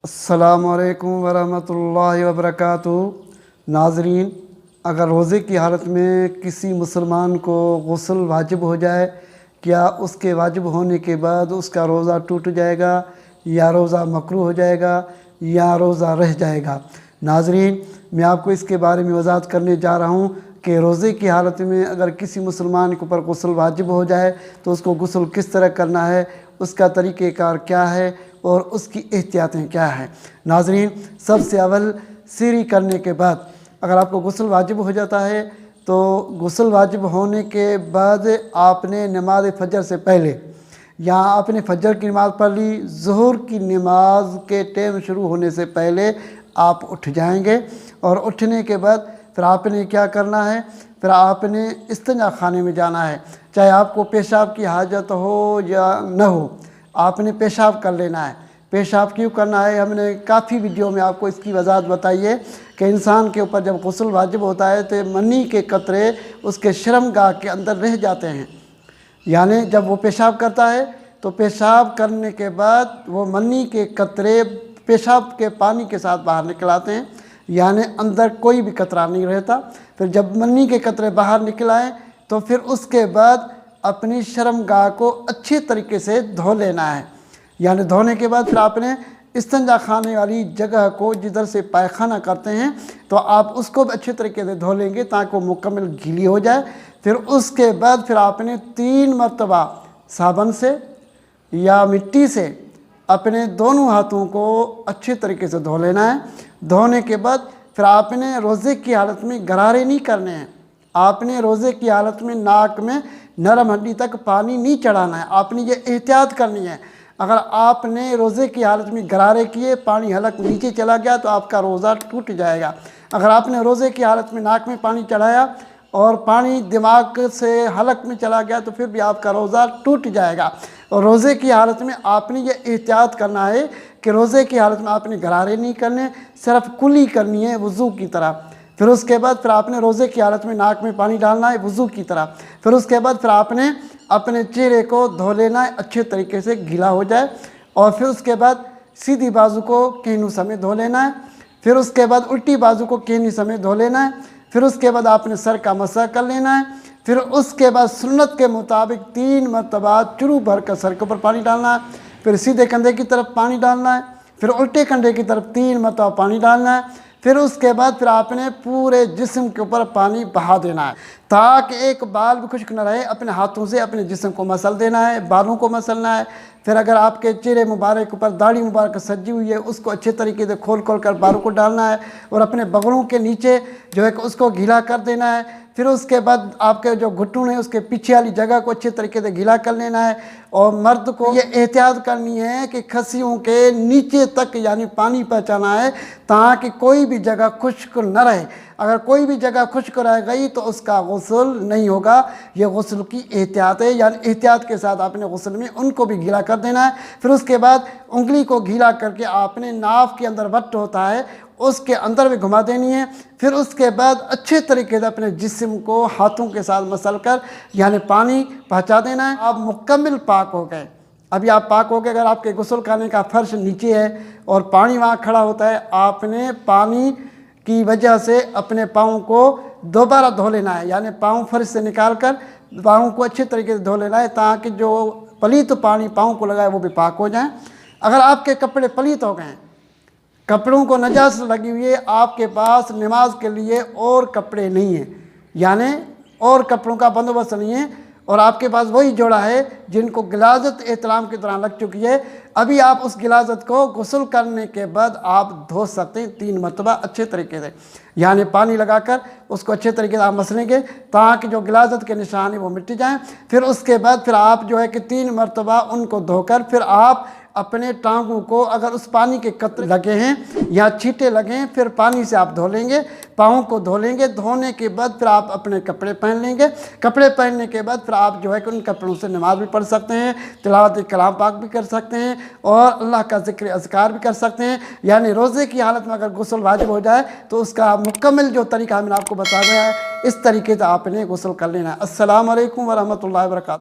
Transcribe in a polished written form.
अस्सलामु अलैकुम वरहमतुल्लाहि वबरकातुहू। नाज़रीन, अगर रोज़े की हालत में किसी मुसलमान को गुस्ल वाजिब हो जाए, क्या उसके वाजिब होने के बाद उसका रोज़ा टूट जाएगा या रोज़ा मकरूह हो जाएगा या रोज़ा रह जाएगा? नाज़रीन, मैं आपको इसके बारे में वज़ाहत करने जा रहा हूँ कि रोज़े की हालत में अगर किसी मुसलमान के ऊपर गुस्ल वाजिब हो जाए तो उसको गुस्ल किस तरह करना है, उसका तरीक़ेकार क्या है और उसकी एहतियातें क्या हैं। नाज़रीन, सबसे अव्वल सीरी करने के बाद अगर आपको गुस्ल वाजिब हो जाता है तो गुस्ल वाजिब होने के बाद आपने नमाज फ़जर से पहले या आपने फ़जर की नमाज़ पढ़ ली, ज़ुहर की नमाज के टाइम शुरू होने से पहले आप उठ जाएंगे और उठने के बाद फिर आपने क्या करना है, फिर आपने इस्तिंजा खाने में जाना है। चाहे आपको पेशाब की हाजत हो या न हो, आपने पेशाब कर लेना है। पेशाब क्यों करना है, हमने काफ़ी वीडियो में आपको इसकी वजाहत बताई है कि इंसान के ऊपर जब गुस्ल वाजिब होता है तो मनी के कतरे उसके शर्मगाह के अंदर रह जाते हैं। यानी जब वो पेशाब करता है तो पेशाब करने के बाद वो मनी के कतरे पेशाब के पानी के साथ बाहर निकल आते हैं, यानी अंदर कोई भी कतरा नहीं रहता। फिर जब मनी के कतरे बाहर निकल आए तो फिर उसके बाद अपनी शर्मगाह को अच्छे तरीके से धो लेना है। यानी धोने के बाद फिर आपने इस्तिंजा खाने वाली जगह को जिधर से पायखाना करते हैं तो आप उसको भी अच्छे तरीके से धो लेंगे ताकि वो मुकम्मल गीली हो जाए। फिर उसके बाद फिर आपने 3 मरतबा साबुन से या मिट्टी से अपने दोनों हाथों को अच्छे तरीके से धो लेना है। धोने के बाद फिर आपने रोज़े की हालत में गरारे नहीं करने हैं। आपने रोज़े की हालत में नाक में नरम हड्डी तक पानी नहीं चढ़ाना है। आपने ये एहतियात करनी है। अगर आपने रोज़े की हालत में गरारे किए, पानी हलक नीचे चला गया तो आपका रोज़ा टूट जाएगा। अगर आपने रोज़े की हालत में नाक में पानी चढ़ाया और पानी दिमाग से हलक में चला गया तो फिर भी आपका रोज़ा टूट जाएगा। और रोज़े की हालत में आपने ये एहतियात करना है कि रोज़े की हालत में आपने गरारे नहीं करने, सिर्फ कुली करनी है वज़ू की तरह। फिर उसके बाद फिर आपने रोज़े की हालत में नाक में पानी डालना है वज़ू की तरह। फिर उसके बाद फिर आपने अपने चेहरे को धो लेना है, अच्छे तरीके से गीला हो जाए। और फिर उसके बाद सीधी बाजू को केहनू समेत धो लेना है। फिर उसके बाद उल्टी बाजू को केहनी समेत धो लेना है। फिर उसके बाद आपने सर का मसा कर लेना है। फिर उसके बाद सुन्नत के मुताबिक 3 मरतबा चुरू भर कर सर के ऊपर पानी डालना है। फिर सीधे कंधे की तरफ पानी डालना है। फिर उल्टे कंधे की तरफ 3 मरतबा पानी डालना है। फिर उसके बाद फिर आपने पूरे जिस्म के ऊपर पानी बहा देना है ताकि एक बाल भी खुश्क न रहे। अपने हाथों से अपने जिस्म को मसल देना है, बालों को मसलना है। फिर अगर आपके चेहरे मुबारक के ऊपर दाढ़ी मुबारक सजी हुई है उसको अच्छे तरीके से खोल कर बालों को डालना है और अपने बगलों के नीचे जो है कि उसको गीला कर देना है। फिर उसके बाद आपके जो घुटने हैं उसके पीछे वाली जगह को अच्छे तरीके से गीला कर लेना है। और मर्द को ये एहतियात करनी है कि खस्सियों के नीचे तक यानी पानी पहुँचाना है ताकि कोई भी जगह खुश्क न रहे। अगर कोई भी जगह खुश्क रह गई तो उसका गुस्ल नहीं होगा। ये गुस्ल की एहतियात है, यानी एहतियात के साथ आपने गुस्ल में उनको भी गीला कर देना है। फिर उसके बाद उंगली को गीला करके आपने नाफ के अंदर वट होता है उसके अंदर भी घुमा देनी है। फिर उसके बाद अच्छे तरीके से अपने जिस्म को हाथों के साथ मसल कर यानी पानी पहुँचा देना है। आप मुकम्मल पाक हो गए। अभी आप पाक हो गए। अगर आपके गुस्ल करने का फर्श नीचे है और पानी वहाँ खड़ा होता है, आपने पानी की वजह से अपने पाँव को दोबारा धो लेना है। यानी पाँव फर्श से निकाल कर पाँव को अच्छे तरीके से धो लेना है ताकि जो पलीत पानी पाँव को लगाए वो भी पाक हो जाए। अगर आपके कपड़े पलीत हो गए, कपड़ों को नजास्त लगी हुई है, आपके पास नमाज के लिए और कपड़े नहीं हैं, यानी और कपड़ों का बंदोबस्त नहीं है और आपके पास वही जोड़ा है जिनको गिलाजत एहतलाम के दौरान लग चुकी है, अभी आप उस गिलाजत को गुस्ल करने के बाद आप धो सकते हैं 3 मरतबा अच्छे तरीके से। यानी पानी लगाकर उसको अच्छे तरीके से आप मसलेंगे ताकि जो गिलाजत के निशान है वो मिट जाएँ। फिर उसके बाद फिर आप जो है कि 3 मरतबा उनको धोकर फिर आप अपने टांगों को अगर उस पानी के कतरे लगे हैं या छींटे लगे हैं फिर पानी से आप धो लेंगे, पाँव को धो लेंगे। धोने के बाद फिर आप अपने कपड़े पहन लेंगे। कपड़े पहनने के बाद फिर आप जो है कि उन कपड़ों से नमाज भी पढ़ सकते हैं, तिलावत कलाम पाक भी कर सकते हैं और अल्लाह का ज़िक्र अज़कार भी कर सकते हैं। यानी रोज़े की हालत में अगर गुस्ल वाजिब हो जाए तो उसका मुकम्मल जो तरीका मैंने आपको बताया है इस तरीके से आपने गुस्ल कर लेना है। अस्सलामु अलैकुम वरहमतुल्लाहि वबरकातुहू।